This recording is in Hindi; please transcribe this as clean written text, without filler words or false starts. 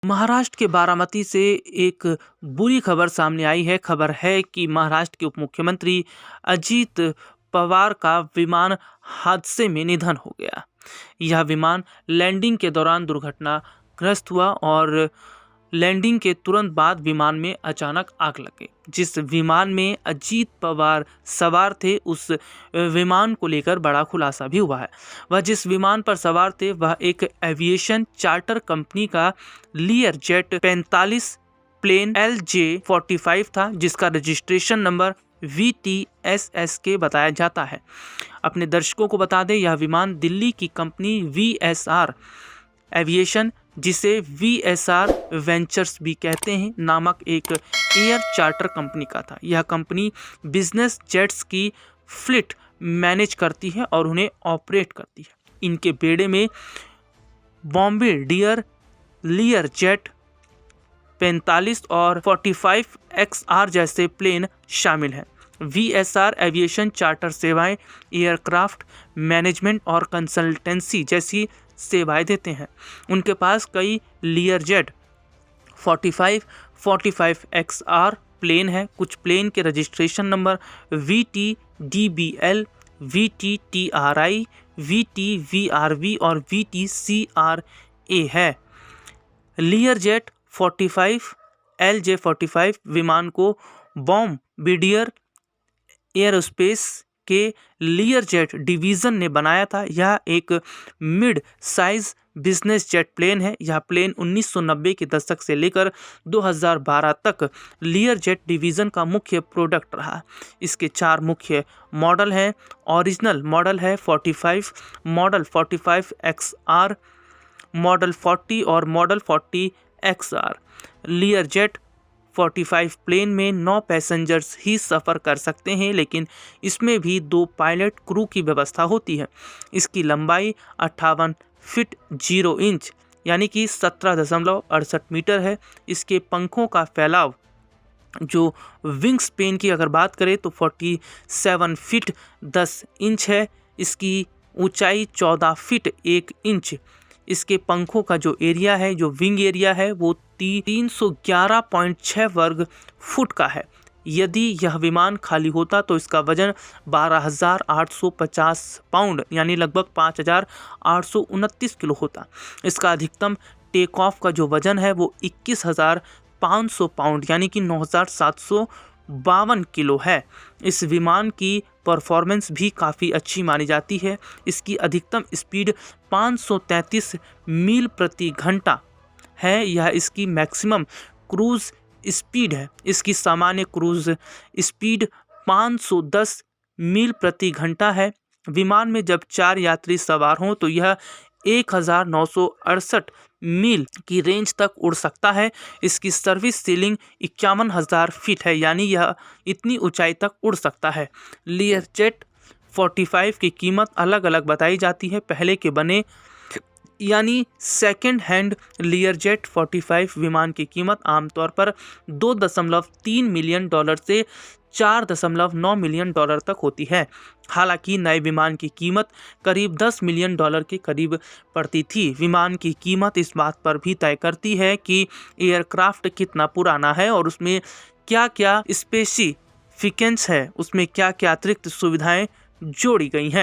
महाराष्ट्र के बारामती से एक बुरी खबर सामने आई है। खबर है कि महाराष्ट्र के उप मुख्यमंत्री अजित पवार का विमान हादसे में निधन हो गया। यह विमान लैंडिंग के दौरान दुर्घटनाग्रस्त हुआ और लैंडिंग के तुरंत बाद विमान में अचानक आग लग गई। जिस विमान में अजित पवार सवार थे उस विमान को लेकर बड़ा खुलासा भी हुआ है। वह जिस विमान पर सवार थे वह एक एविएशन चार्टर कंपनी का लियर जेट 45 प्लेन LJ-45 था, जिसका रजिस्ट्रेशन नंबर VTSSK बताया जाता है। अपने दर्शकों को बता दें, यह विमान दिल्ली की कंपनी VSR एविएशन, जिसे VSR वेंचर्स भी कहते हैं, नामक एक एयर चार्टर कंपनी का था। यह कंपनी बिजनेस जेट्स की फ्लीट मैनेज करती है और उन्हें ऑपरेट करती है। इनके बेड़े में बॉम्बे डियर, लियर जेट 45 और 45 XR जैसे प्लेन शामिल हैं। VSR एविएशन चार्टर सेवाएं एयरक्राफ्ट मैनेजमेंट और कंसल्टेंसी जैसी सेवाएं देते हैं। उनके पास कई लियर जेट 45, 45 XR प्लेन है। कुछ प्लेन के registration number VTDBL, VTTRI, VTVRV और VTCRA है। लियर जेट 45 LJ-45 विमान को बॉम्बार्डियर एयरोस्पेस के लियर जेट डिवीज़न ने बनाया था। यह एक mid size business jet plane है। यह प्लेन 1990 के दशक से लेकर 2012 तक लियर जेट डिवीज़न का मुख्य प्रोडक्ट रहा। इसके 4 मुख्य मॉडल हैं। ओरिजिनल मॉडल है 45, मॉडल 45 XR, मॉडल 40 और model 40 XR। Lear jet 45 plane में 9 पैसेंजर्स ही सफ़र कर सकते हैं, लेकिन इसमें भी 2 पायलट क्रू की व्यवस्था होती है। इसकी लंबाई 58 फीट 0 इंच यानी कि 17.68 मीटर है। इसके पंखों का फैलाव, जो विंग स्पेन की अगर बात करें तो 47 फीट 10 इंच है। इसकी ऊंचाई 14 फीट 1 इंच। इसके पंखों का जो एरिया है, जो विंग एरिया है, वो 311.6 वर्ग फुट का है। यदि यह विमान खाली होता तो इसका वजन 12,850 पाउंड यानी लगभग 5,829 किलो होता। इसका अधिकतम टेक ऑफ का जो वजन है वो 21,500 पाउंड यानी कि 9,752 किलो है। इस विमान की परफॉर्मेंस भी काफ़ी अच्छी मानी जाती है। इसकी अधिकतम स्पीड 533 मील प्रति घंटा है। यह इसकी मैक्सिमम क्रूज़ स्पीड है। इसकी सामान्य क्रूज़ स्पीड 510 मील प्रति घंटा है। विमान में जब 4 यात्री सवार हों तो यह 1968 मील की रेंज तक उड़ सकता है। इसकी सर्विस सीलिंग 51,000 फीट है, यानी यह इतनी ऊंचाई तक उड़ सकता है। लियर जेट 45 की कीमत अलग अलग बताई जाती है। पहले के बने यानी सेकेंड हैंड लियर जेट 45 विमान की कीमत आमतौर पर $2.3 मिलियन से $4.9 मिलियन तक होती है। हालांकि नए विमान की कीमत करीब $10 मिलियन के करीब पड़ती थी। विमान की कीमत इस बात पर भी तय करती है कि एयरक्राफ्ट कितना पुराना है और उसमें क्या क्या स्पेसिफिकेशंस है, उसमें क्या क्या अतिरिक्त सुविधाएं जोड़ी गई हैं।